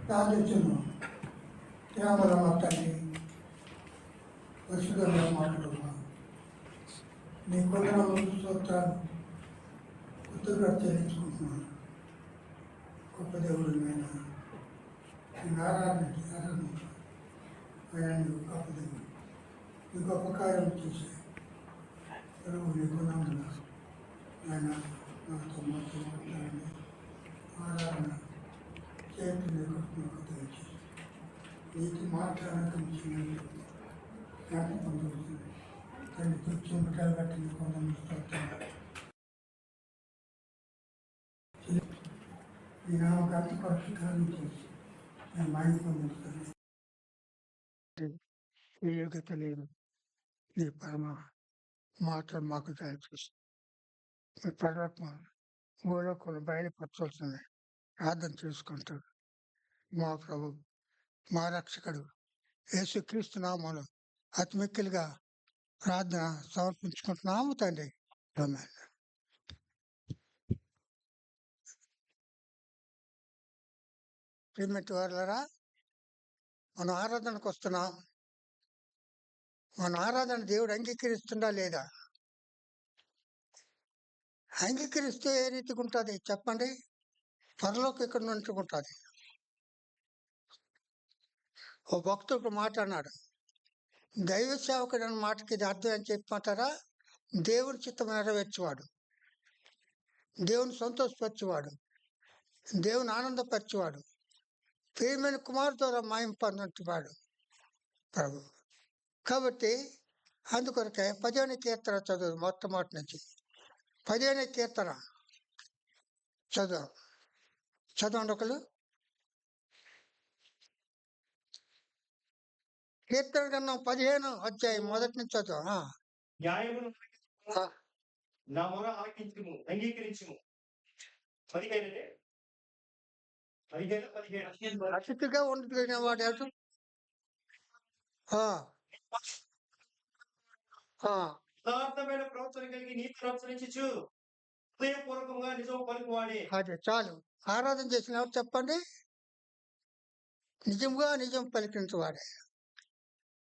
ప్రార్థించును. ప్రేమల తండ్రి, పరిశుద్ధంగా మాట్లాడుతున్నాను. నీ కొందరు స్తోత్రాలు కృతజ్ఞత చెల్లించుకుంటున్నాను. గొప్ప దేవుడు నేను ఆరాధన ఆయన గొప్ప దేవుడు. నీ గొప్ప కార్యం చేసే ప్రభు నీ గుణంలో ఆయన నాతో మాట్లాడండి. ఆరాధన చేయటం దయచేసి నీతి మాట్లాడటం చేయండి. జ్ఞాపకం జరుగుతుంది. తండ్రి తెచ్చిన బిడ్డలు కట్టిన కొంతమంది స్తోత్రాలు ఈ నామకాన్ని పరిశుద్ధాన్ని చేసి నేను మైండ్ పొందుతాను. ఈ యోగ్యత లేదు. నీ పరమ మాటలు మాకు దయచేసి మీ పరమాత్మ భూలోకంలో బయలుపరచాల్సింది ప్రార్థన చేసుకుంటాడు. మా ప్రభు, మా రక్షకుడు యేసుక్రీస్తు నామములో అతి మిక్కిలిగా ప్రార్థన సమర్పించుకుంటున్నాము తండ్రి. ఆమేన్. ప్రియమైన వారలారా, మనం ఆరాధనకు వస్తున్నాం. మన ఆరాధన దేవుడు అంగీకరిస్తుందా లేదా? అంగీకరిస్తే ఏ రీతిగా ఉంటుంది చెప్పండి? పరలోకం ఇక్కడ నుంచి ఉంటుంది. ఓ భక్తుడు మాట అన్నాడు, దైవ సేవకుడు అన్న మాటకి ఇది అర్థం అని చెప్పమంటారా? దేవుని చిత్తం నెరవేర్చేవాడు, దేవుని సంతోషపరిచేవాడు, దేవుని ఆనందపరిచేవాడు, ప్రియమైన కుమారు ద్వారా మాయం పొందినవాడు ప్రభు. కాబట్టి అందుకొరకే 15వ కీర్తన చదువు, మొట్టమొదటి నుంచి 15వ కీర్తన చదవండి ఒకళ్ళు. కీర్తన గ్రంథం 15వ అధ్యాయం మొదటి నుంచి చదువు. నా మొర ఆలకించుము, అంగీకరించుము. 15 అతిథిగా ఉండిపోయిన వాడు ఎవరు? యథార్థమైన ప్రవర్తన కలిగి నీతి ప్రవర్తించు, హృదయపూర్వకంగా నిజం పలుకువాడే. అదే చాలు. ఆరాధన చేసిన ఎవరు చెప్పండి? నిజంగా నిజం పలికించేవాడే.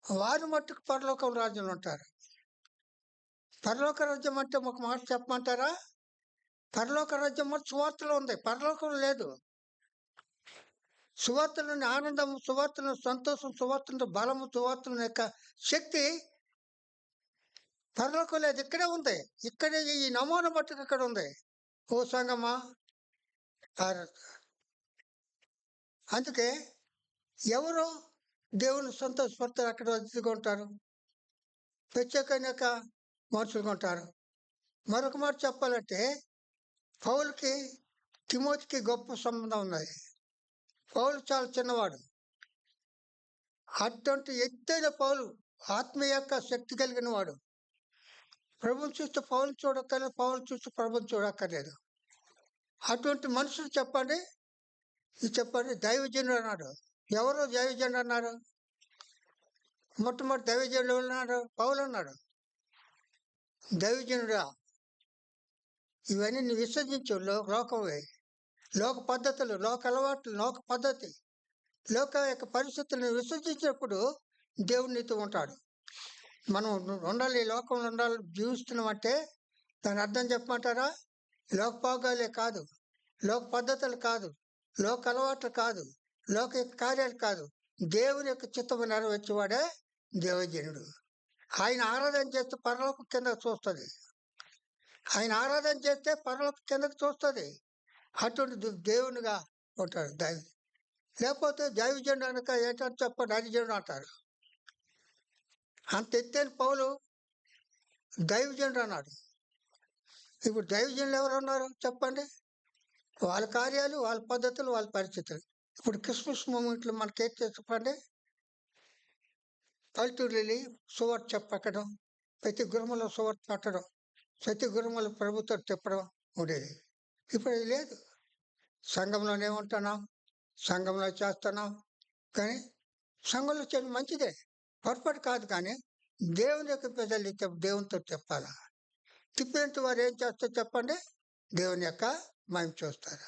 వారు మట్టుకు పరలోకం రాజ్యంలో ఉంటారు. పరలోక రాజ్యం అంటే ఒక మాట చెప్పమంటారా? పరలోక రాజ్యం అంటే సువార్తలో ఉంది, పరలోకం లేదు. సువార్తలోని ఆనందము, సువార్తలో సంతోషం, సువార్తలో బలము, సువార్తల యొక్క శక్తి పరలోకం లేదు, ఇక్కడే ఉంది. ఇక్కడే ఈ నమూనా మట్టుకు ఇక్కడ ఉంది. ఓ సంగమా, అందుకే ఎవరు దేవుని సంతోషపడతారు? అక్కడ అతిథిగా ఉంటారు, ప్రత్యేకమైన మనుషులుగా ఉంటారు. మరొక మాట చెప్పాలంటే, పౌలుకి తిమోతికి గొప్ప సంబంధం ఉన్నది. పౌలు చాలా చిన్నవాడు. అటువంటి ఎత్తైన పౌలు ఆత్మీయ యొక్క శక్తి కలిగిన వాడు. ప్రభుని చూస్తే పౌలు చూడక్కర్లేదు, పౌలు చూస్తే ప్రభుని చూడక్కర్లేదు. అటువంటి మనుషులు చెప్పండి, చెప్పండి దైవజనుడు అన్నాడు. ఎవరు దైవజనుడు అన్నారు? మొట్టమొదటి దైవజనుడు అన్నాడు పౌలు అన్నాడు. దైవజనుడా, ఇవన్నీ నువ్వు విసర్జించు. లోకమే, లోక పద్ధతులు, లోక అలవాట్లు, లోక పద్ధతి, లోక యొక్క పరిస్థితులను విసర్జించినప్పుడు దేవుడు నీతో ఉంటాడు. మనం ఉండాలి, ఈ లోకంలో ఉండాలి, జీవిస్తున్నామంటే దాని అర్థం చెప్పమంటారా? లోక పోగాలే కాదు, లోక పద్ధతులు కాదు, లోక అలవాట్లు కాదు, లోక యొక్క కార్యాలు కాదు, దేవుని యొక్క చిత్తము నెరవేర్చేవాడే దేవజనుడు. ఆయన ఆరాధన చేస్తే పరలోకం కిందకు చూస్తుంది. ఆయన ఆరాధన చేస్తే పరలోకం కిందకు చూస్తుంది. అటువంటి దేవునిగా ఉంటాడు దైవ. లేకపోతే దైవజనుడు అనక ఏంటంటే చెప్పండి, హరిజనుడు అంటారు. అంత ఎత్తైన పౌలు దైవజనుడు అన్నాడు. ఇప్పుడు దైవజనులు ఎవరు ఉన్నారు చెప్పండి? వాళ్ళ కార్యాలు, వాళ్ళ పద్ధతులు, వాళ్ళ పరిస్థితులు. ఇప్పుడు క్రిస్మస్ మూమెంట్లు మనకేం చెప్పండి? పల్లెటూరు వెళ్ళి సువార్త చెప్పడం, ప్రతి గృహంలో సువార్త పెట్టడం, ప్రతి గృహంలో ప్రభుత్వం తిప్పడం ఉండేది. ఇప్పుడు అది లేదు. సంఘంలోనే ఉంటున్నాం, సంఘంలో చేస్తున్నాం. కానీ సంఘంలో చేయడం మంచిదే, పొరపాటు కాదు. కానీ దేవుని యొక్క ప్రజలు దేవునితో చెప్పాలా? తిప్పినంత వారు ఏం చేస్తారు చెప్పండి? దేవుని యొక్క మహిమ చూస్తారు.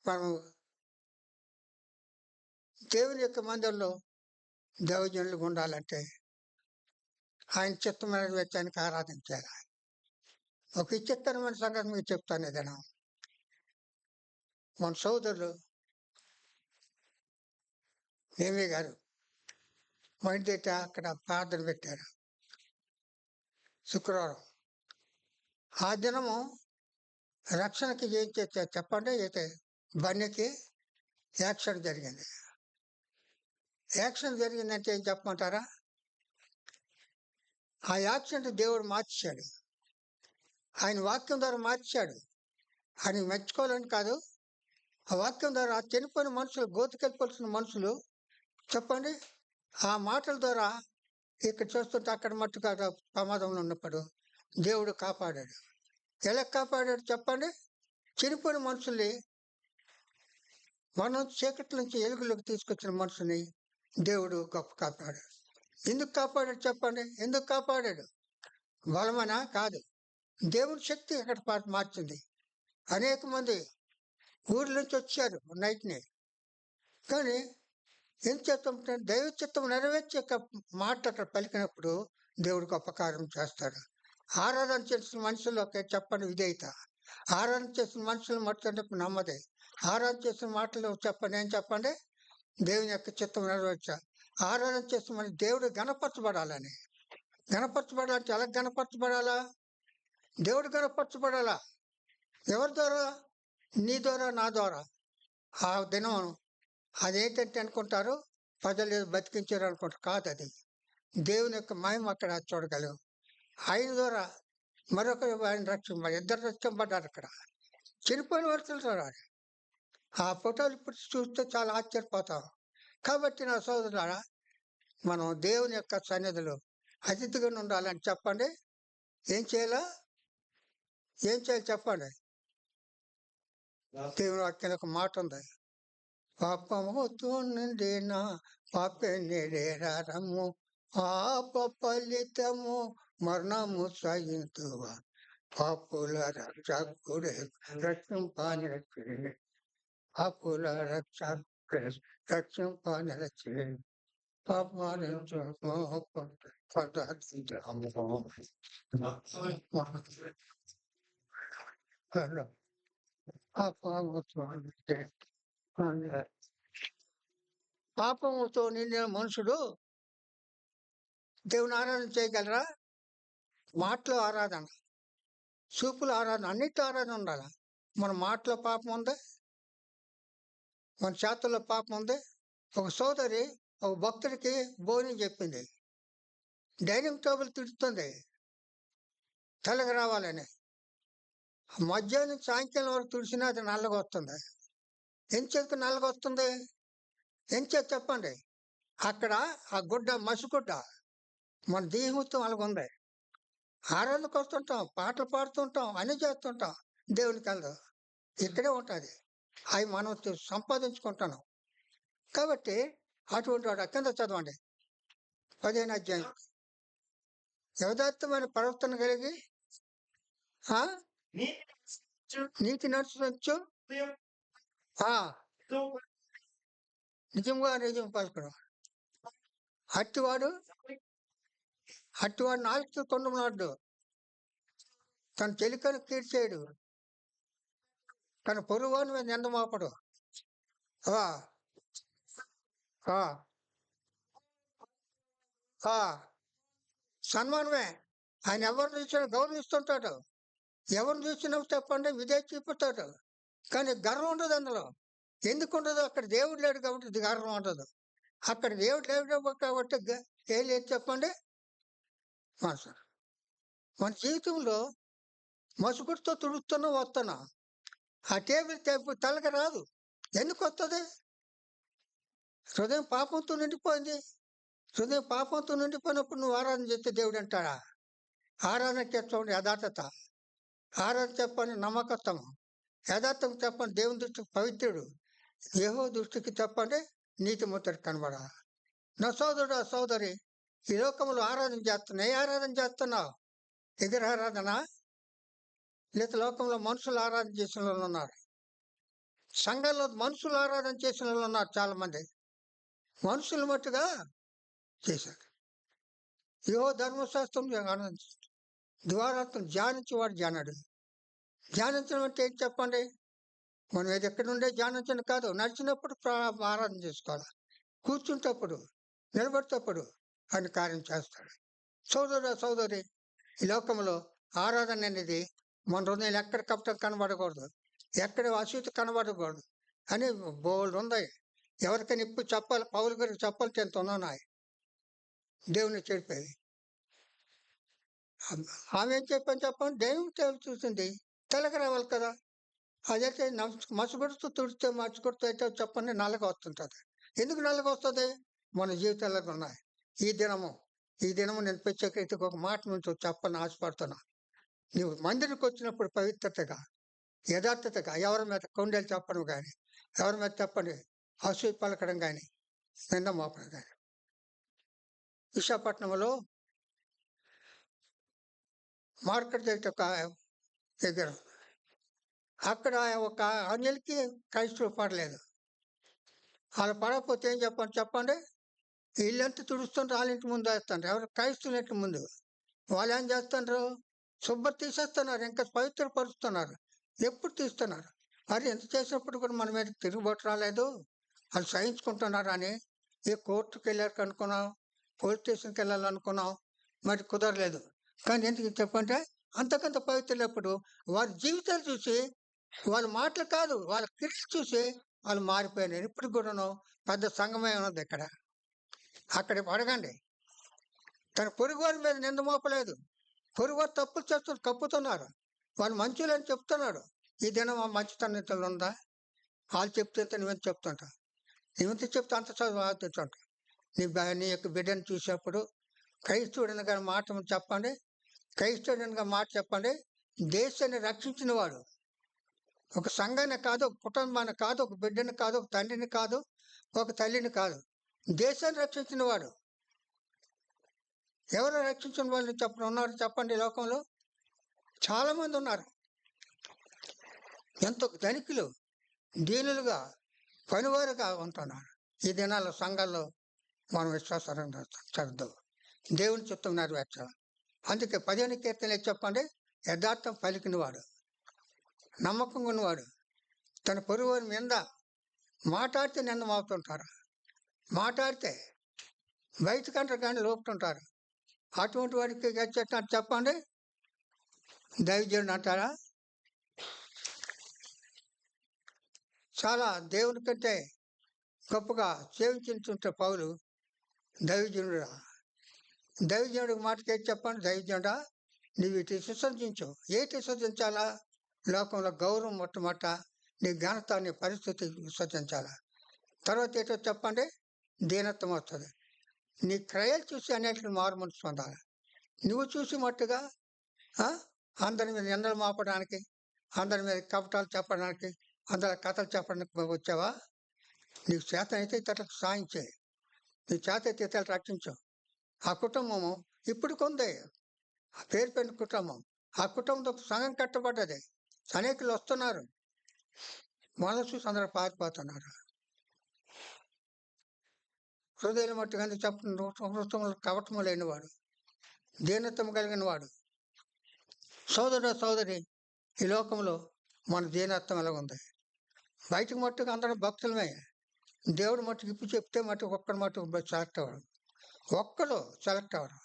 మనం దేవుని యొక్క మందిరంలో దైవజనులు ఉండాలంటే ఆయన చిత్తం నెరవేర్చానికి ఆరాధించాలి. ఒక విచిత్రమైన సంగతి మీకు చెప్తాను. ఏదైనా మన సోదరులు నేమి గారు మా ఇంటి దగ్గర అక్కడ ప్రార్థన పెట్టారు శుక్రవారం. ఆ దినము రక్షణకి ఏం చేశారు చెప్పండి? అయితే బండికి యాక్సిడెంట్ జరిగింది. యాక్సిడెంట్ జరిగిందంటే ఏం చెప్పమంటారా? ఆ యాక్సిడెంట్ దేవుడు మార్చాడు. ఆయన వాక్యం ద్వారా మార్చాడు. ఆయన మెచ్చుకోవాలని కాదు, ఆ వాక్యం ద్వారా ఆ చనిపోయిన మనుషులు, గోతుకెళ్ళిపోతున్న మనుషులు చెప్పండి, ఆ మాటల ద్వారా ఇక్కడ చూస్తుంటే అక్కడ మట్టుగా ప్రమాదంలో ఉన్నప్పుడు దేవుడు కాపాడాడు. ఎలా కాపాడాడు చెప్పండి? చనిపోయిన మనుషుల్ని మనం చీకటి నుంచి ఎలుగులోకి తీసుకొచ్చిన మనుషుని దేవుడు గొప్ప కాపాడాడు. ఎందుకు కాపాడాడు చెప్పండి? ఎందుకు కాపాడాడు? బలమనా? కాదు, దేవుడి శక్తి అక్కడ మార్చింది. అనేక మంది ఊరి నుంచి వచ్చారు నైట్ని, కానీ ఏం చేస్తుంటే దైవ చిత్తం నెరవేర్చే మాట అక్కడ పలికినప్పుడు దేవుడు గొప్ప కార్యం చేస్తాడు. ఆరాధన చేసిన మనుషుల్లోకి చెప్పండి విధేయత. ఆరాధన చేసిన మనుషులు మొత్తం నమ్మదే. ఆరాధన చేసిన మాటలు చెప్పండి, ఏం చెప్పండి? దేవుని యొక్క చిత్తం నెరవేర్చా. ఆరాధన చేసిన మన దేవుడు గణపరచబడాలని. గణపరచబడాలంటే ఎలా గణపరచబడాలా? దేవుడు గణపరచబడాలా. ఎవరి ద్వారా? నీ ద్వారా, నా ద్వారా. ఆ దినం అదేంటంటే అనుకుంటారు, ప్రజలు బతికించారు అనుకుంటారు. కాదు, అది దేవుని యొక్క మహిమ అక్కడ చూడగలవు. ఆయన ద్వారా మరొక ఆయన రక్షింపబడి, ఇద్దరు రక్షింపడ్డారు అక్కడ. చనిపోయిన వరుసలు చూడాలి. ఆ ఫోటోలు ఇప్పుడు చూస్తే చాలా ఆశ్చర్యపోతాం. కాబట్టి నా సోదరులారా, మనం దేవుని యొక్క సన్నిధిలో అతిథిగా ఉండాలని చెప్పండి. ఏం చేయాలా? ఏం చేయాలి చెప్పండి? దేవుని వాక్యం ఒక మాట ఉంది, పాపముతో నిండిన పాపెరము పాప ఫలితము మరణము సహింతువా పాపుల రక్షకుడే రక్షింపనిరచే పాపుల రక్షింపనిరచే పాపముతో నిండిన మనుషుడు దేవుని ఆరాధన చేయగలరా? మాటలో ఆరాధన, చూపుల ఆరాధన, అన్నిట్లో ఆరాధన ఉండాలి. మన మాటలో పాపం ఉంది, మన చేతుల్లో పాపం ఉంది. ఒక సోదరి ఒక భక్తుడికి భోజనం చెప్పింది, డైనింగ్ టేబుల్ తిడుతుంది తెల్లగా రావాలని. మధ్యాహ్నం సాయంకాలం వరకు తుడిచినా అది నల్లగా వస్తుంది. ఎంచేత నల్లగా వస్తుంది? ఎంచేత చెప్పండి? అక్కడ ఆ గుడ్డ మసిగుడ్డ మన దేహంతో అలాగ ఉంది. ఆరాధనకు వస్తుంటాం, పాటలు పాడుతుంటాం, అన్నీ చేస్తుంటాం, దేవునికి వెళ్ళదు, ఇక్కడే ఉంటుంది. అవి మనం సంపాదించుకుంటున్నాం. కాబట్టి అటువంటి వాడు కింద చదవండి 15వ అధ్యాయం. యథార్థమైన ప్రవర్తన కలిగి నీతి నడుచు నిజంగా నిజం పలకడం. అట్టివాడు నాలుగు కొండమున్నాడు, తన చెలికను కీడ్చేయడు, తన పొరుగువాని మీద నింద మోపడు. సన్మానమే. ఆయన ఎవరిని చూసినా గౌరవిస్తుంటాడు. ఎవరిని చూసినా చెప్పండి విధేయ చూపుతాడు. కానీ గర్వం ఉండదు అందులో. ఎందుకు ఉండదు? అక్కడ దేవుడు లేడు కాబట్టి గర్వం ఉండదు. అక్కడ దేవుడు లేడు కాబట్టి ఏం లేదు చెప్పండి. మన జీవితంలో మసుగుడితో తుడుస్తున్నా వస్తున్నా, ఆ టేబుల్ తెల్లగా రాదు. ఎందుకు వస్తుంది? హృదయం పాపంతో నిండిపోయింది. హృదయం పాపంతో నిండిపోయినప్పుడు నువ్వు ఆరాధన చేస్తే దేవుడు అంటాడా? ఆరాధన చెప్పండి యథార్థత, ఆరాధన చెప్పండి నమ్మకత్వం, యథార్థం చెప్పండి దేవుని దృష్టికి పవిత్రుడు, యెహోవా దృష్టికి చెప్పండి నీతిమంతుడు కనబడ. నా సోదరుడు, ఆ సోదరి, ఈ లోకంలో ఆరాధన చేస్తున్నా. ఏ ఆరాధన చేస్తున్నావు? విగ్రహారాధన, లేదా లోకంలో మనుషులు ఆరాధన చేసిన వాళ్ళు ఉన్నారు. సంఘంలో మనుషులు ఆరాధన చేసిన వాళ్ళు ఉన్నారు చాలా మంది. మనుషులు మట్టుగా చేశారు. యెహోవా ధర్మశాస్త్రం ఆనందించు, ద్వారాత్మ ధ్యానించేవాడు జానడు. ధ్యానించడం అంటే ఏంటి చెప్పండి? మనం ఏది ఎక్కడ ఉండే ధ్యానించడం కాదు, నడిచినప్పుడు ఆరాధన చేసుకోవాలి, కూర్చుంటప్పుడు, నిలబడేటప్పుడు ఆయన కార్యం చేస్తాడు. సోదరి, ఈ లోకంలో ఆరాధన అనేది మన హృదయంలో ఎక్కడ కపటం కనబడకూడదు, ఎక్కడ అశుద్ధి కనబడకూడదు అని బోల్డ్ ఉంది. ఎవరికైనా ఇప్పుడు చెప్పాలి, పౌలు గారికి చెప్పాలంటే ఎంత ఉన్నాయి దేవుని చెప్పేది. ఆమె ఏం చెప్పండి, దేవుని చూసింది తెలక రావాలి కదా. అదైతే మసగుడుతూ తుడితే మర్చుకుడుతూ అయితే చెప్పండి నల్లగా వస్తుంటుంది. ఎందుకు నల్లగా వస్తుంది? మన జీవితాల్లో ఉన్నాయి. ఈ దినము నేను ప్రత్యేక ఒక మాట నుంచి చెప్పని ఆశపడుతున్నా. నువ్వు మందిరికి వచ్చినప్పుడు పవిత్రతగా, యథార్థతగా, ఎవరి మీద కొండలు చెప్పడం కానీ, ఎవరి మీద చెప్పండి అసూయ పలకడం కానీ, నింద మోపడం కానీ. విశాఖపట్నంలో మార్కెట్ దగ్గర అక్కడ ఒక అంజలికి క్రైస్తవులు పడలేదు. వాళ్ళు పడకపోతే ఏం చెప్పండి, ఇల్లంతా తుడుస్తుంటే వాళ్ళ ఇంటి ముందు వేస్తుంటారు. ఎవరు? క్రైస్తవుల ఇంటి ముందు. వాళ్ళు ఏం చేస్తుంటారు, శుభ్ర తీసేస్తున్నారు, ఇంకా పవిత్రపరుస్తున్నారు. ఎప్పుడు తీస్తున్నారు? మరి ఎంత చేసినప్పుడు కూడా మన మీద తిరుగుబాటు రాలేదు, వాళ్ళు సహించుకుంటున్నారు అని. ఏ కోర్టుకు వెళ్ళారు అనుకున్నాం, పోలీస్ స్టేషన్కి వెళ్ళాలనుకున్నాం, మరి కుదరలేదు. కానీ ఎందుకు చెప్పంటే అంతకంత పవిత్రులప్పుడు వారి జీవితాలు చూసి, వాళ్ళ మాటలు కాదు వాళ్ళ క్రియలు చూసి వాళ్ళు మారిపోయినారు. ఇప్పుడు కూడాను పెద్ద సంఘమే ఉన్నది ఇక్కడ. అక్కడ అడగండి, తన పొరుగువారి మీద నింద మోపలేదు. పొరుగువారు తప్పులు చేస్తూ కప్పుతున్నారు, వాళ్ళు మంచులు అని చెప్తున్నాడు. ఈ దినం ఆ మంచితనం ఉందా? వాళ్ళు చెప్తే నువ్వెంత చెప్తుంటా, నువ్వెంత చెప్తే అంత చదువుతుంటా. నీ యొక్క బిడ్డను చూసేప్పుడు క్రైస్తవుడిని గారి మాట చెప్పండి, క్రైస్తవుడిగా మాట చెప్పండి. దేశాన్ని రక్షించిన వాడు, ఒక సంఘాన్ని కాదు, ఒక కుటుంబాన్ని కాదు, ఒక బిడ్డని కాదు, ఒక తండ్రిని కాదు, ఒక తల్లిని కాదు, దేశాన్ని రక్షించిన వాడు. ఎవరు రక్షించిన వాళ్ళు ఉన్నారు చెప్పండి? లోకంలో చాలా మంది ఉన్నారు. ఎంతో ధనికులు, దీనులుగా, పనివారుగా ఉంటున్నారు. ఈ దినాల్లో సంఘాల్లో మనం విశ్వాసంగా చదువు దేవుని చిత్తం నెరవేర్చాలి. అందుకే 15వ కీర్తన చెప్పండి, యథార్థం పలికినవాడు, నమ్మకంగా ఉన్నవాడు, తన పొరుగువారి మీద మాట్లాడితే నిన్న మోపుతుంటారు, మాట్లాడితే బయటకంటారు కానీ లోపుతుంటారు. అటువంటి వాడికి గచ్చేటట్టు చెప్పండి దైవజనుడు అంటారా? చాలా దేవుని కంటే గొప్పగా సేవించుంటే పౌలు దైవజనుడికి మాటకి ఏది చెప్పండి, దైవజనుడా నువ్వు ఇటు విసర్జించు. ఏంటి విసర్జించాలా? లోకంలో గౌరవం మొట్టమొదట, నీ ఘనత, నీ పరిస్థితి విసర్జించాలా. తర్వాత ఏంటో చెప్పండి, దీనత్వం వస్తుంది. నీ క్రయాలు చూసి అనేటిని మారుమనసు పొందాలి. నువ్వు చూసి మట్టుగా అందరి మీద నిందలు మాపడానికి, అందరి మీద కపటాలు చెప్పడానికి, అందరి కథలు చెప్పడానికి వచ్చావా? నీకు చేత అయితే ఇతరులకు సాయం చేయి, నీ చేత అయితే ఇతరులు రక్షించు. ఆ కుటుంబము ఇప్పుడు కొంది, ఆ పేరు పెట్టిన కుటుంబం, ఆ కుటుంబంతో సంఘం కట్టబడ్డది. అనేకులు వస్తున్నారు, మనసు చూసి అందరూ పారిపోతున్నారు. హృదయం మట్టుగా చెప్పిన వృత్తములు కవటము లేనివాడు, దీనత్వం కలిగిన వాడు. సోదరి, ఈ లోకంలో మన దీనత్వం ఎలా ఉంది? బయటకు మట్టుకు అందరం భక్తులమే, దేవుడు మట్టుకు ఇప్పుడు చెప్తే మట్టుకు ఒక్కడి మట్టుకు సెలెక్ట్ అవ్వరు, ఒక్కడు సెలెక్ట్ అవ్వరు.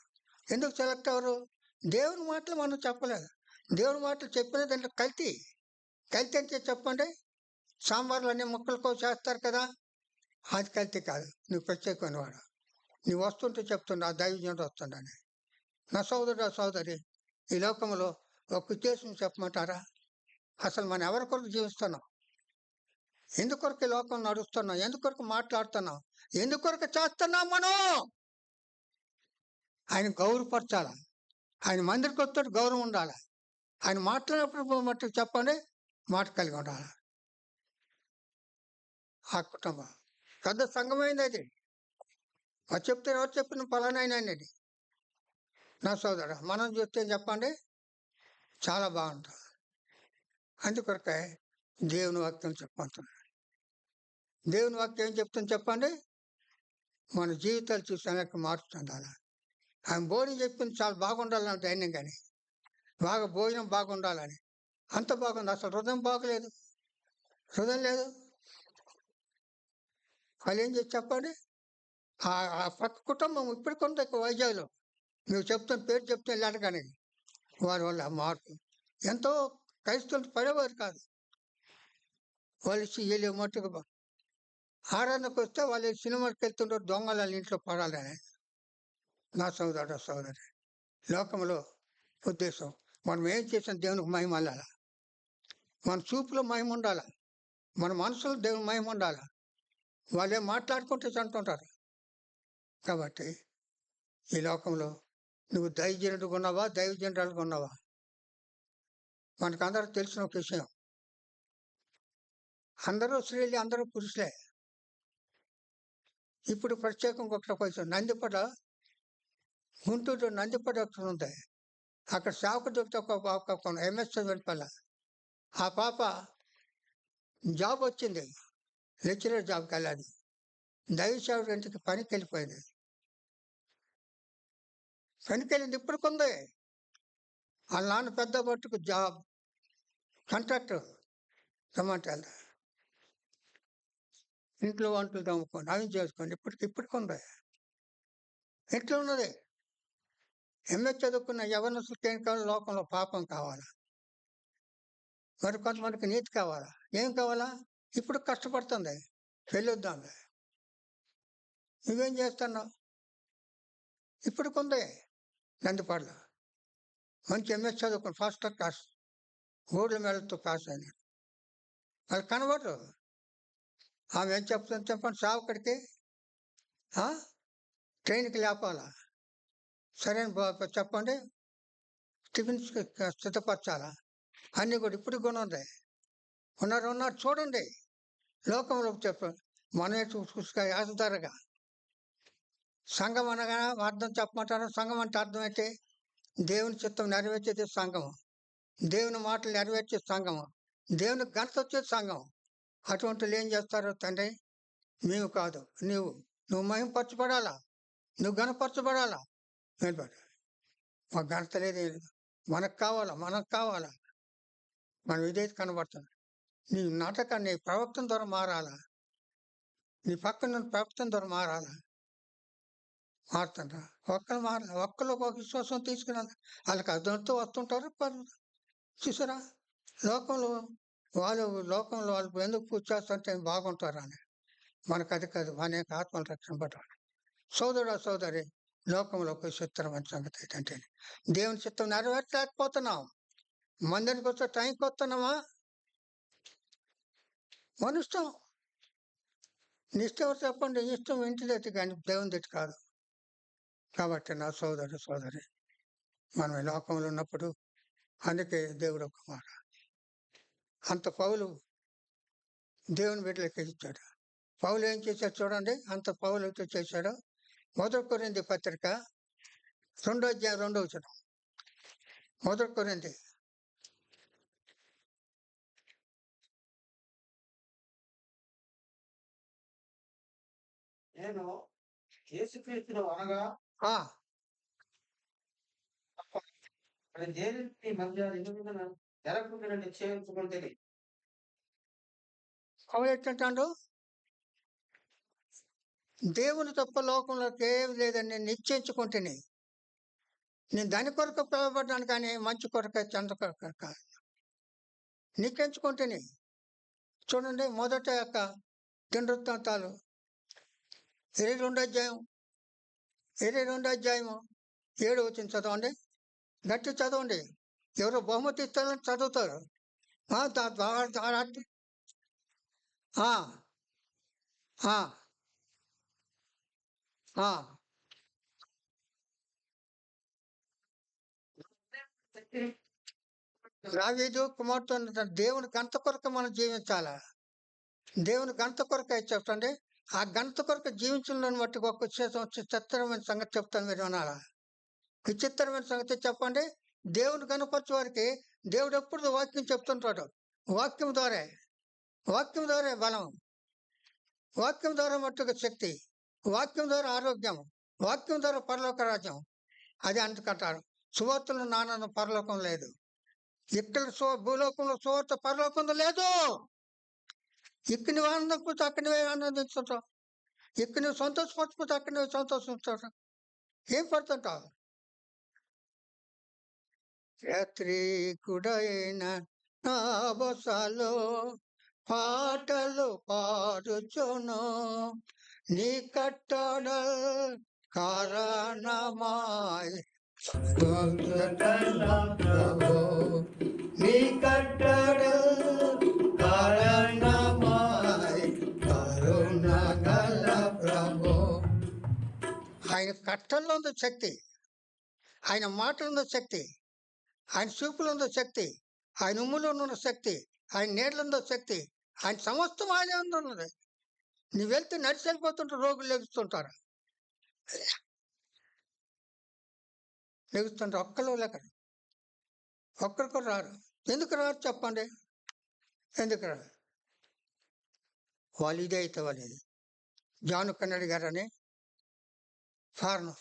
ఎందుకు సెలెక్ట్ అవ్వరు? దేవుని మాటలు మనం చెప్పలేదు. దేవుని మాటలు చెప్పిన దాంట్లో కల్తీ అంటే చెప్పండి, సాంబార్లు అన్ని ముక్కలకో చేస్తారు కదా, అది కల్తీ కాదు. నువ్వు ప్రత్యేకమైన వాడు, నువ్వు వస్తుంటే చెప్తుండే ఆ దైవజనుడు వస్తుండని. నా సోదరి, ఈ లోకంలో ఒక ఉద్దేశం చెప్పమంటారా? అసలు మనం ఎవరి కొరకు జీవిస్తున్నాం, ఎందుకొరకు ఈ లోకం నడుస్తున్నాం, ఎందుకొరకు మాట్లాడుతున్నాం, ఎందుకొరకు చేస్తున్నాం? మనం ఆయన గౌరవపరచాల, ఆయన మందిరికి వస్తే గౌరవం ఉండాలి, ఆయన మాట్లాడినప్పుడు మట్టుకు చెప్పండి మాట కలిగి ఉండాలి. ఆ కుటుంబం పెద్ద సంఘమైంది అది. మరి చెప్తే ఎవరు చెప్పిన ఫలానైనా అనేది. నా సోదరు, మనం చెప్తే చెప్పండి చాలా బాగుంటుంది. అందుకొరకే దేవుని వాక్యం చెప్పంటున్నాడు. దేవుని వాక్యం ఏం చెప్తుంది చెప్పండి, మన జీవితాలు చూసి వెనక్కి మారుతుంది అలా. ఆమె భోజనం చెప్పింది చాలా బాగుండాలని ధైర్యం, కానీ బాగా భోజనం బాగుండాలని అంత బాగుంది, అసలు హృదయం బాగలేదు, హృదయం లేదు. వాళ్ళు ఏం చేసి చెప్పండి, ఆ పక్క కుటుంబం ఇప్పటికి ఉంది వైజాగ్లో. నువ్వు చెప్తున్న పేరు చెప్తే వెళ్ళాను, కానీ వారి వల్ల మార్పు ఎంతో క్రైస్తవులు పడేవారు కాదు. వాళ్ళు వీళ్ళు మట్టుకు ఆరాధనకు వస్తే వాళ్ళు సినిమాకి వెళ్తుంటారు, దొంగలు వాళ్ళ ఇంట్లో పడాలని. నా సోదరి, లోకంలో ఉద్దేశం మనం ఏం చేసిన దేవునికి మహిమ అల్లాల, మన చూపులో మహిమ ఉండాల, మన మనసులో దేవుని మహిమ ఉండాల. వాళ్ళే మాట్లాడుకుంటే అంటుంటారు. కాబట్టి ఈ లోకంలో నువ్వు దైవజనుడిగా ఉన్నావా, దైవజనురాలుగా ఉన్నావా? మనకు అందరూ తెలిసిన ఒక విషయం, అందరూ స్త్రీలే, అందరూ పురుషులే. ఇప్పుడు ప్రత్యేకంగా ఒక కొంచెం నందిపట, గుంటూరు నందిపట ఒకటి ఉంది. అక్కడ సేవకు దొరికితే ఒక ఎంఎస్ వెళ్ళిపోలే. ఆ పాప జాబ్ వచ్చింది, లెక్చరర్ జాబ్కి వెళ్ళాలి. దైవ సేవకు ఇంటికి పనికి వెళ్ళిపోయింది. పనికి వెళ్ళింది ఇప్పటికుంది. వాళ్ళ నాన్న పెద్ద పట్టుకు జాబ్ కాంట్రాక్టర్ రమ్మంటే ఇంట్లో వంటలు తమ్ముకొని అవి చేసుకోండి, ఇప్పటికుంది. ఎట్లా ఉన్నది? ఎంఎస్ చదువుకున్న యవనస్తులకి ఏం కావాలి? లోకంలో పాపం కావాలా, మరి కొంతమందికి నీతి కావాలా. ఏం కావాలా? ఇప్పుడు కష్టపడుతుంది, వెళ్ళొద్దాం. నువ్వేం చేస్తున్నావు? ఇప్పటికుంది. నందిపాడులో మంచి ఎంఎస్ చదువుకుని ఫస్ట్ క్లాస్ గోల్డ్ మెడల్తో పాస్ అయినాడు. వాళ్ళు కనబడరు. ఆమె ఏం చెప్తుంది చెప్పండి, సావుకడికి ట్రైన్కి లేపాలా, సరైన చెప్పండి, టిఫిన్స్ సిద్ధపరచాలా, అన్నీ కూడా ఇప్పుడు కూడా ఉంది. ఉన్నారు చూడండి. లోకంలో చెప్పండి, మనమే చూసుగా యాసదారుగా. సంఘం అనగా అర్థం చెప్పమంటారు. సంఘం అంటే అర్థం అయితే దేవుని చిత్తం నెరవేర్చేది సంఘం, దేవుని మాటలు నెరవేర్చే సంఘం, దేవుని ఘనత వచ్చేది సంఘం. అటువంటి ఏం చేస్తారు? తండ్రి మేము కాదు, నువ్వు మహింపరచబడాలా, నువ్వు ఘనపరచబడాలా. మా ఘనత లేదు, మనకు కావాలా, మనం ఇదైతే కనబడుతుంది. నీ నాటకాన్ని నీ ప్రవక్తన ద్వారా మారాలా, నీ పక్కన ప్రవక్తన ద్వారా మారాలా. మారుతుంటా ఒక్కరు మారాలి, ఒక్కరు ఒక విశ్వాసం తీసుకురాలి. వాళ్ళకి అర్థంతో వస్తుంటారు. చూసారా, లోకంలో వాళ్ళు ఎందుకు పూజ చేస్తుంటే బాగుంటారు అని. మనకు అది కాదు, అనేక ఆత్మలు రక్షణ పడ్డాడు. సోదరి, లోకంలో ఒక చిత్రమైన సంగతి ఏంటంటే దేవుని చిత్తం నెరవేర్చలేకపోతున్నాం. మందిరికి వస్తే టైంకి వస్తున్నామా? మన ఇష్టం, నీ ఇష్టం చెప్పండి, ఇష్టం ఇంటిదైతే కానీ దేవుని దగ్గర కాదు. కాబట్టి నా సోదరి, మనం ఈ లోకంలో ఉన్నప్పుడు అందుకే దేవుడు ఒక మాట, అంత పౌలు దేవుని బిడ్డలకి ఇచ్చాడు. పౌలు ఏం చేశాడు చూడండి, అంత పౌలు అయితే చేశాడు. 1 కొరింథీ పత్రిక 2వ అధ్యాయం 2వ వచనం. 1 కొరింథీ నేను యేసుక్రీస్తును అనగా దేని మధ్య జరగకుండా నిశ్చయించుకుంటే. పౌలు ఎట్లంటాడు? దేవుని తప్ప లోకంలోకి ఏమి లేదని నిశ్చయించుకుంటేనే. నేను దాని కొరకు పిలువబడ్డాను, కానీ మంచి కొరక చంద కొరక కాదు, నిశ్చయించుకుంటేనే. చూడండి, మొదట యొక్క దినవృత్తాంతాలు 22వ అధ్యాయము 7వ వచనం చదవండి, గట్టి చదవండి. ఎవరో బహుమతి ఇస్తారని చదువుతారు. దావీదు కుమార్తె దేవుని గంట కొరకు మనం జీవించాలా, దేవుని గంట కొరకు అయితే చెప్పండి. ఆ గంట కొరకు జీవించడం బట్టి ఒక చిత్రమైన సంగతి చెప్తాను, మీరు వినాలా? విచిత్రమైన సంగతి చెప్పండి. దేవుని కనపరచే వారికి దేవుడు ఎప్పుడు వాక్యం చెప్తుంటాడు. వాక్యం ద్వారా బలం, వాక్యం ద్వారా మట్టుకు శక్తి. వాక్యం ద్వారా ఆరోగ్యం, వాక్యం ద్వారా పరలోక రాజ్యం. అది అందుకంటారు సువార్తలు నాన్న పరలోకం లేదు. ఇక్కడ భూలోకంలో సువార్త పరలోకంలో లేదు. ఇక్కడ నువ్వు ఆనందపోతే అక్కడ నువ్వే ఆనందించుతావు. ఇక్కడ నువ్వు సంతోషపరచకపోతే అక్కడ నువ్వు సంతోషించుతావు. ఏం పడుతుంటావు? రాత్రి కుడైన నా బసలో పాటలు పాడుచును నీ కట్టడ కారణమాయ్ ప్రభు నీ కట్టడ కారణమాయ్ కరుణ గల ప్రభు. ఆయన కట్టంలో ఉంది శక్తి, ఆయన మాటలో ఉన్న శక్తి, ఆయన చూపులో ఉన్న శక్తి, ఆయన ఉమ్ములో ఉన్న శక్తి, ఆయన నీడలో ఉన్న శక్తి, ఆయన సమస్తం ఆయనే ఉన్నది. నువ్వు వెళ్తే నడిచి వెళ్ళిపోతుంటే రోగులు లెగుస్తుంటారు, లెగుస్తుంటారు. ఒక్కరు లేకరు, ఒక్కరికి రారు. ఎందుకు రారు చెప్పండి? ఎందుకు రారు? వాళ్ళు ఇదే అయితే వాళ్ళు ఇది. జాను కన్నడి గారని ఫారెన్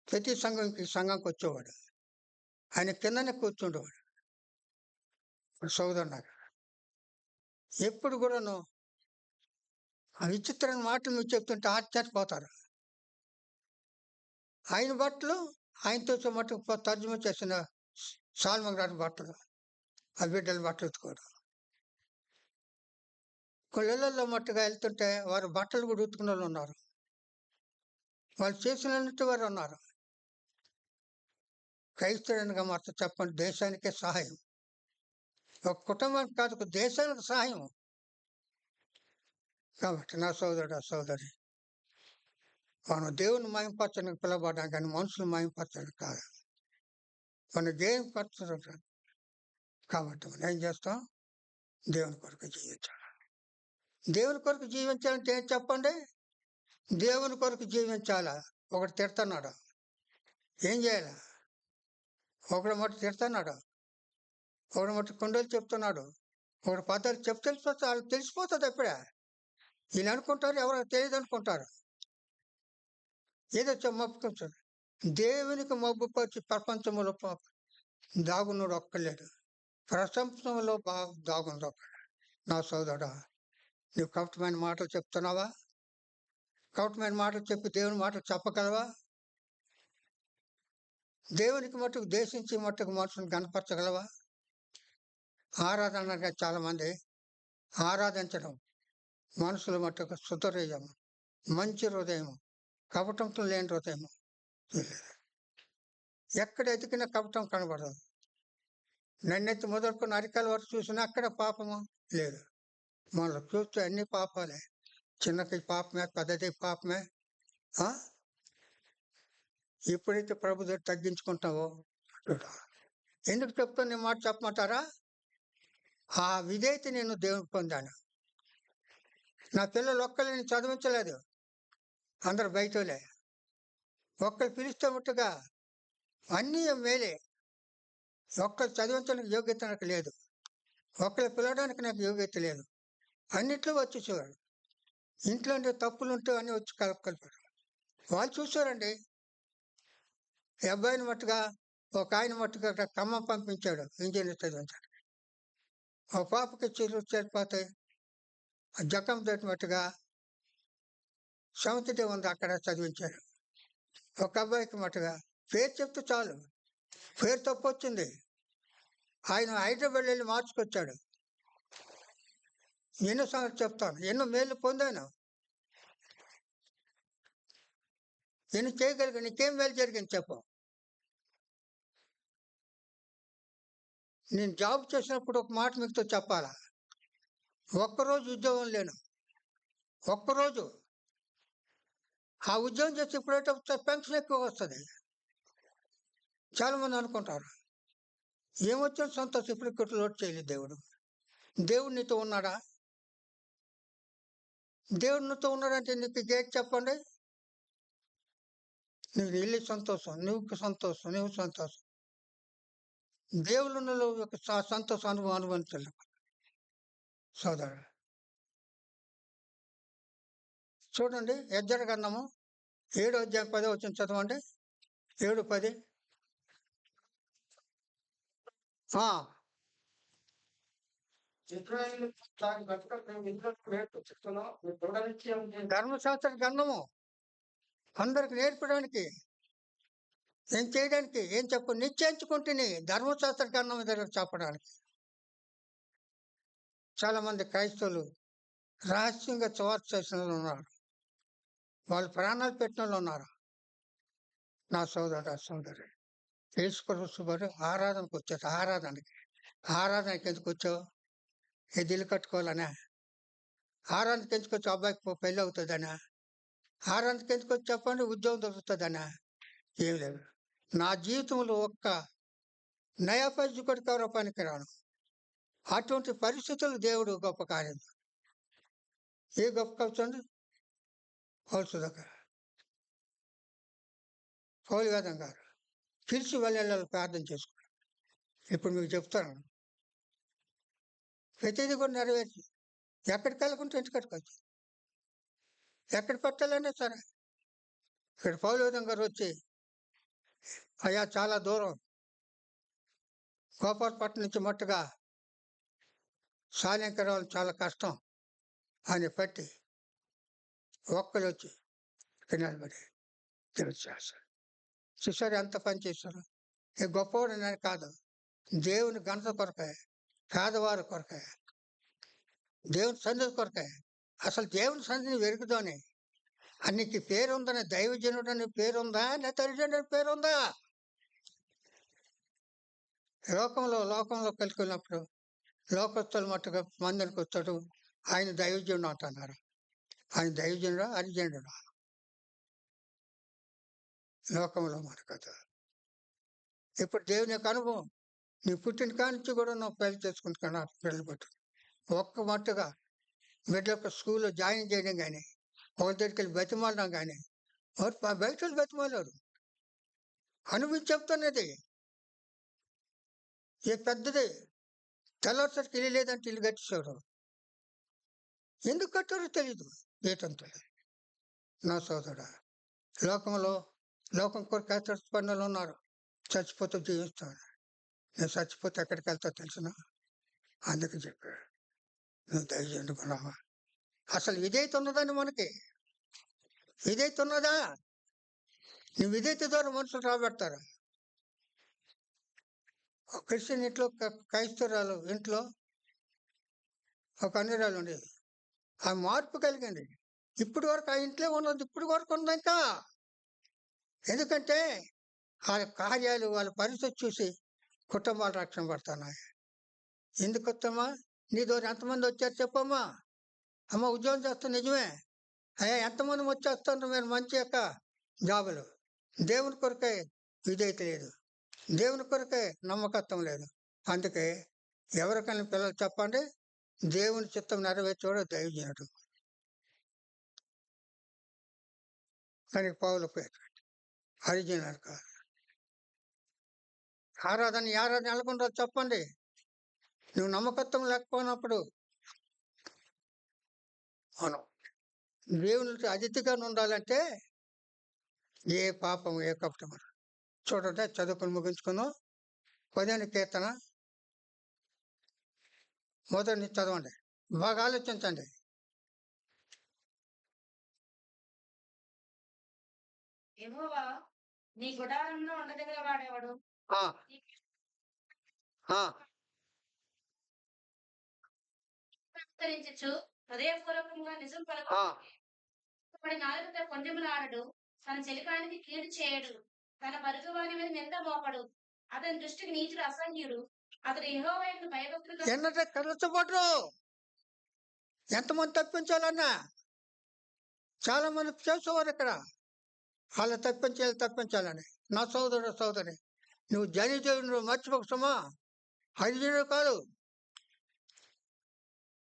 ప్రతి సంఘంకి వచ్చేవాడు. ఆయన కిందనే కూర్చుండేవాడు. సోదరు నాకు ఎప్పుడు కూడాను ఆ విచిత్రమైన మాటలు మీరు చెప్తుంటే ఆశ్చర్యపోతారు. ఆయన బట్టలు ఆయనతో మట్టుకు తర్జుమా చేసిన సాల్మన్ గారి బట్టలు, ఆ బిడ్డల బట్టలు ఉతుకోవడం. కొళ్ళల్లో మట్టుగా వెళ్తుంటే వారు బట్టలు కూడా ఉతుకున్న వాళ్ళు ఉన్నారు. వాళ్ళు చేసినట్టు వారు ఉన్నారు. క్రైస్తవునిగా మాత్రం చెప్పండి, దేశానికే సహాయం. ఒక కుటుంబానికి కాదు, ఒక దేశానికి సహాయం. కాబట్టి నా సోదరుడు సోదరి, మనం దేవుని మయంపరచడానికి పిలవబడ్డాం కానీ మనుషులు మయంపరచడానికి కాదు. మన దేవుని పరచడం. కాబట్టి మనం ఏం చేస్తాం? దేవుని కొరకు జీవించాలి. దేవుని కొరకు జీవించాలంటే ఏం చెప్పండి? దేవుని కొరకు జీవించాలా? ఒకటి తిడుతున్నాడు, ఏం చేయాలి? ఒకడు మటు తిడుతున్నాడు, ఒకడు మటు కొండలు చెప్తున్నాడు, ఒకటి పదాలు తెలిసిపోతే వాళ్ళు తెలిసిపోతుంది. ఎప్పుడే వీళ్ళు అనుకుంటారు, ఎవరో తెలియదు అనుకుంటారు. ఏదో మబ్బుకుంటారు. దేవునికి మబ్బుపరిచి ప్రపంచంలో దాగున్నాడు ఒక్కలేడు. ప్రపంచంలో దాగుంది ఒక్కడు. నా సోదరుడా, నువ్వు కపటమైన మాటలు చెప్తున్నావా? కపటమైన మాటలు చెప్పి దేవుని మాటలు చెప్పగలవా? దేవునికి మట్టుకు దేశించి మట్టుకు మనుషుని కనపరచగలవా? ఆరాధనగా చాలా మంది ఆరాధించడం, మనుషుల మట్టుకు సుధహృదయం, మంచి హృదయం, కపటంతో లేని హృదయం. ఎక్కడ ఎతికినా కపటం కనబడదు. నన్నెత్తి మొదలుకొని అరికాల వరకు చూసినా అక్కడ పాపము లేదు. మనలో చూస్తే అన్ని పాపాలే. చిన్నకి పాపమే, పెద్దది పాపమే. ఎప్పుడైతే ప్రభు దగ్గర తగ్గించుకుంటావో, ఎందుకు చెప్తాను నీ మాట చెప్పమంటారా? ఆ విధేయత నేను దేవునికి పొందాను. నా పిల్లలు ఒక్కరు నేను చదివించలేదు, అందరు బయటలే. ఒక్కరు పిలిస్తే ముట్టుగా అన్నీ మేలే. ఒక్కరు చదివించడానికి యోగ్యత నాకు లేదు, ఒక్కరు పిలవడానికి నాకు యోగ్యత లేదు. అన్నిట్లో వచ్చి చూడండి, ఇంట్లో తప్పులు ఉంటే అన్నీ వచ్చి కలిపారు. వాళ్ళు చూసారండి. ఈ అబ్బాయిని మట్టుగా ఒక ఆయన మట్టుగా అక్కడ ఖమ్మం పంపించాడు ఇంజనీర్ చదివించాడు. ఒక పాపకి చేరిపోతాయి. జఖం తోటి మట్టుగా సముద్రం ఉంది, అక్కడ చదివించాడు. ఒక అబ్బాయికి మట్టుగా పేరు చెప్తే చాలు, పేరు తప్పు వచ్చింది. ఆయన హైదరాబాద్ వెళ్ళి మార్చుకొచ్చాడు. ఎన్నో సంగతి చెప్తాను, ఎన్నో మేలు పొందాను, ఎన్ని చేయగలిగా. నీకేం మేలు జరిగింది చెప్పు. నేను జాబ్ చేసినప్పుడు ఒక మాట మీతో చెప్పాలా, ఒక్కరోజు ఉద్యోగం లేను. ఒక్కరోజు ఆ ఉద్యోగం చేసి ఇప్పుడైతే పెన్షన్ ఎక్కువ వస్తుంది. చాలా మంది అనుకుంటారు ఏమొచ్చిన సంతోషం, ఇప్పుడు లోటు చేయలేదు. దేవుడు నీతో ఉన్నాడా? దేవుడు నీతో ఉన్నాడంటే నీకు గేట్ చెప్పండి. నీకు ఇల్లు సంతోషం, నువ్వు సంతోషం, నువ్వు సంతోషం. దేవుళ్ళలో ఒక సంతోషం అనుభవించాలి సోదరుడు. చూడండి, యెజ్జల గ్రంథము 7:10 చదవండి. 7:10. ఇశ్రాయేలు దాని బతుక మేము ఇందులో చెప్తున్నాం. మీరు దృఢనిశ్చయం ధర్మశాస్త్ర గ్రంథము అందరికి నేర్పడానికి, ఏం చేయడానికి, ఏం చెప్పు నిశ్చయించుకుంటుని ధర్మశాస్త్ర గ్రంథం దగ్గర చెప్పడానికి. చాలా మంది క్రైస్తవులు రహస్యంగా సువార్త చేసిన వాళ్ళు ఉన్నారు, వాళ్ళు ప్రాణాలు పెట్టిన వాళ్ళు ఉన్నారు. నా సోదరి యేసుక్రీస్తు ఆరాధనకు వచ్చారు. ఆరాధనకి ఎందుకు వచ్చావు? ఇల్లు కట్టుకోవాలనే? ఆరాధనకి ఎందుకు వచ్చి అబ్బాయికి పెళ్ళి అవుతుందనా? ఆరాధనకి ఎందుకు వచ్చి చెప్పండి, ఉద్యోగం దొరుకుతుందనా? ఏం లేదు. నా జీవితంలో ఒక్క నయా పైసలు కొడుకు పనికి రాను. అటువంటి పరిస్థితులు దేవుడు గొప్ప కార్యం. ఏ గొప్ప కవుతుంది? పౌలు వేదం గారు పిలిచి వెళ్ళాలి, ప్రార్థన చేసుకోండి. ఇప్పుడు మీకు చెప్తాను, ప్రతిదీ కూడా నెరవేర్చి ఎక్కడికి వెళ్ళకుంటే ఇంటికట్టుకు వచ్చి ఎక్కడ పెట్టాలన్నా సరే. ఇక్కడ పౌలు వేదం గారు వచ్చి, అయ్యా చాలా దూరం, గోపాలపట్నం నుంచి మట్టుగా సాయంకాలం రావాలి, చాలా కష్టం అని పట్టి ఒక్కరు వచ్చి నిలబడి తెలిసేస్తారు. చూసారు ఎంత పని చేశారు? ఈ గొప్పవాడు నేను కాదు, దేవుని ఘనత కొరకే, పేదవారి కొరకే, దేవుని సన్నిధి కొరకే. అసలు దేవుని సన్నిధిని వెరుగుదాని అన్నికి పేరుందని, దైవజనుడు అని పేరుందా, లేదా తల్లిదండ్రుని పేరుందా? లోకంలో కలిగినప్పుడు లోకస్తులు మట్టుగా మందినికి వచ్చాడు, ఆయన దైవజనుడు అంటున్నారు. ఆయన దైవజనుడా, అరిజనుడా? లోకంలో మన కథ. ఇప్పుడు దేవుని యొక్క అనుభవం, నీ పుట్టిన కానించి కూడా నువ్వు పెళ్లి చేసుకుంటున్నాను, పిల్లలు పట్టు ఒక్క మట్టుగా బిడ్డలకు స్కూల్లో జాయిన్ చేయడం కానీ, ఒక దగ్గరికి వెళ్ళి బతిమాలడం కానీ, బయట వాళ్ళు బతిమాలాడు. అనుభవం చెప్తున్నది. ఏ పెద్దది తెల్లవారుసరికి ఇల్లు లేదంటే ఇల్లు కట్టేశాడు. ఎందుకు కట్టారో తెలీదు. ఏటంతో నా సోదరుడా, లోకం కొరకు పనులు ఉన్నారు, చచ్చిపోతే జీవిస్తాడు. నేను చచ్చిపోతే ఎక్కడికి వెళ్తా తెలిసిన? అందుకు చెప్పాడు, నువ్వు దయచేయండి కొన్నావా. అసలు విధేయత ఉన్నదండి మనకి? విధేయత ఉన్నదా? నువ్వు విధేయత ద్వారా మనుషులు రాబెడతారు. ఒక క్రిస్టియన్ ఇంట్లో, క్రైస్తవురాలు ఇంట్లో ఒక అన్యురాలు ఉండేది. ఆ మార్పు కలిగింది. ఇప్పటి వరకు ఆ ఇంట్లో ఉన్నది, ఇప్పటి వరకు ఉంది ఇంకా. ఎందుకంటే వాళ్ళ కార్యాలు, వాళ్ళ పరిస్థితి చూసి కుటుంబాలు రక్షణ పడుతున్నాయి. ఎందుకు వస్తామా? నీ ద్వారా ఎంతమంది వచ్చారు చెప్పమ్మా. అమ్మ ఉద్యోగం చేస్తాను నిజమే, అయ్యా ఎంతమంది వచ్చేస్తున్నారు మీరు మంచి యొక్క జాబులు. దేవుని కొరకే విధేయత లేదు, దేవుని కొరకే నమ్మకత్వం లేదు. అందుకే ఎవరికైనా పిల్లలు చెప్పండి, దేవుని చిత్తం నెరవేర్చేవాడు దైవజనుడు. కానీ పౌలు పేరు హరిజనుడు కాదు. ఆరాధన నెలకొండో చెప్పండి. నువ్వు నమ్మకత్వం లేకపోయినప్పుడు మనం దేవునికి అతిథిగా ఉండాలంటే ఏ పాపం, ఏ కపటం. చూడండి, చదువుకుని ముగించుకుందాం. 15వ కీర్తన మొదటి చదవండి, బాగా ఆలోచించండి. యెహోవా నీ గుడారంలో ఉండదగిన వాడెవడు? హృదయపూర్వకంగా నిజం పలుకుబడి నాలుగుతో కొంచెములాడడు, తన చెలికానికి కీడు చేయడు, తన పరుగువాని మీద నింద మోపడు, అతని దృష్టికి నీచుడు అసహ్యుడు, అతడు యెహోవా యందు భయభక్తులతో ఎన్నటే కలచబడ్రు. ఎంతమంది తప్పించాలన్నా చాలా మంది చేసేవారు ఇక్కడ. వాళ్ళు తప్పించాలని. నా సోదరి, నువ్వు జనిదేవుడు మర్చిపోకమా, హరిజనుడు కాదు.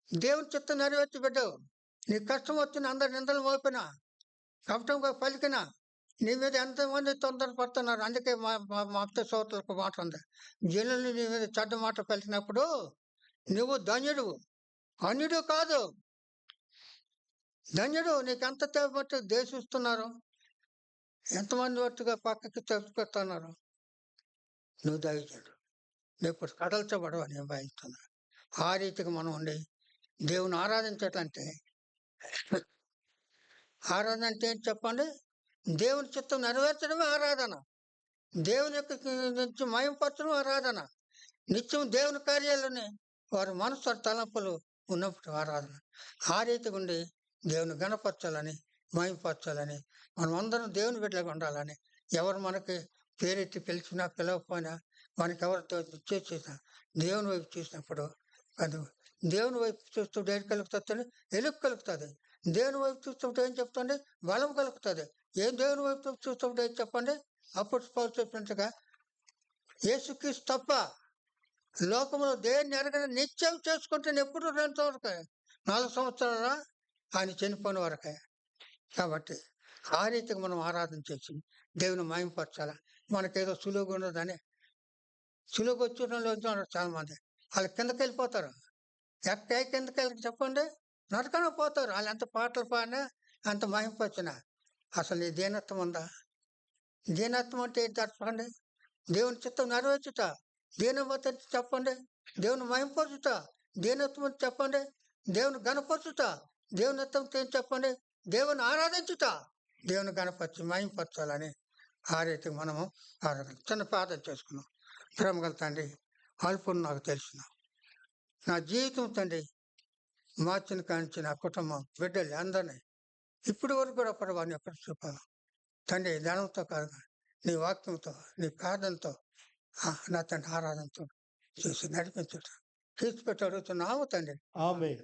దేవుని చిత్తం నెరవేర్చి బిడ్డవు. నీ కష్టం వచ్చిన అందరు నిందలు మోపినా, కపటంగా పలికినా, నీ మీద ఎంతమంది తొందరపడుతున్నారు. అందుకే మా అత్త సోదరులకు మాట ఉంది, జనులు నీ మీద చెడ్డ మాట పలికినప్పుడు నువ్వు ధన్యుడు, అన్యుడు కాదు. ధన్యుడు, నీకు ఎంత బట్టి దేశిస్తున్నారు, ఎంతమంది బట్టుగా పక్కకి తెప్పుకొస్తున్నారు. నువ్వు దయచేడు, నువ్వు ఇప్పుడు కదల్చబడవు అని భావిస్తున్నా. ఆ రీతికి మనం ఉండి దేవుని ఆరాధించటంటే, ఆరాధన అంటే ఏంటి చెప్పండి? దేవుని చిత్తం నెరవేర్చడమే ఆరాధన. దేవుని యొక్క నిత్యం మయంపరచడం ఆరాధన. నిత్యం దేవుని కార్యాలని వారి మనసు తలంపులు ఉన్నప్పుడు ఆరాధన. ఆ రీతిగా ఉండి దేవుని గణపరచాలని, మయంపరచాలని, మనం అందరం దేవుని బిడ్డలుగా ఉండాలని, ఎవరు మనకి పేరెత్తి పిలిచినా పిలవకపోయినా, మనకి ఎవరితో చేసినా దేవుని వైపు చూసినప్పుడు అది దేవుని వైపు చూస్తుంటే ఏం కలుగుతుంది? ఎలుగు కలుగుతుంది. దేవుని వైపు చూస్తుంటే ఏం చెప్తుంది? బలం కలుగుతుంది. ఏం దేవుని వైపు చూస్తుంటే ఏం చెప్పండి? అప్పుడు పౌలు చెప్పినట్టుగా యేసుక్రీస్తు తప్ప లోకంలో దేన్ని ఎరగని నిత్యం చేసుకుంటే ఎప్పుడు 2 వరకే 4 సంవత్సరాల ఆయన చనిపోయిన వరకే. కాబట్టి ఆ రీతికి మనం ఆరాధన చేసి దేవుని మహిమపరచాల. మనకేదో సులువుగా ఉన్నదని సులువుగా వచ్చేటంలో చాలా మంది వాళ్ళు కిందకి వెళ్ళిపోతారు. కిందకి వెళ్ళి చెప్పండి, నరకన పోతారు. వాళ్ళు ఎంత పాటలు పాడినా, అంత మహిమపరిచినా అసలు నీ దీనత్వం ఉందా? దీనత్వం అంటే ఏంటి చెప్పండి? దేవుని చిత్తం నెరవేర్చుట. దీనవత చెప్పండి, దేవుని మహింపరచుట. దీనత్వం చెప్పండి, దేవుని గణపరచుట. దేవునిత్వం చెప్పండి, దేవుని ఆరాధించుట. దేవుని గణపరిచి మహింపరచాలని ఆ రీతికి మనము ఆరాధన. చిన్న ప్రార్థన చేసుకున్నాం. ప్రేమగల తండ్రి, అల్పును నాకు తెలిసిన నా జీవితం తండ్రి మార్చిన కానించి నా కుటుంబం బిడ్డలు అందరినీ ఇప్పటి వరకు కూడా పడవాన్ని ఎక్కడ చూపాలి తండ్రి. ధనంతో కాదు, నీ వాక్యంతో, నీ ప్రార్థనతో, నా తండ్రి ఆరాధనతో చేసి నడిపించుట తీర్చిపెట్టి అడుగుతున్నాము తండ్రి. ఆమేన్.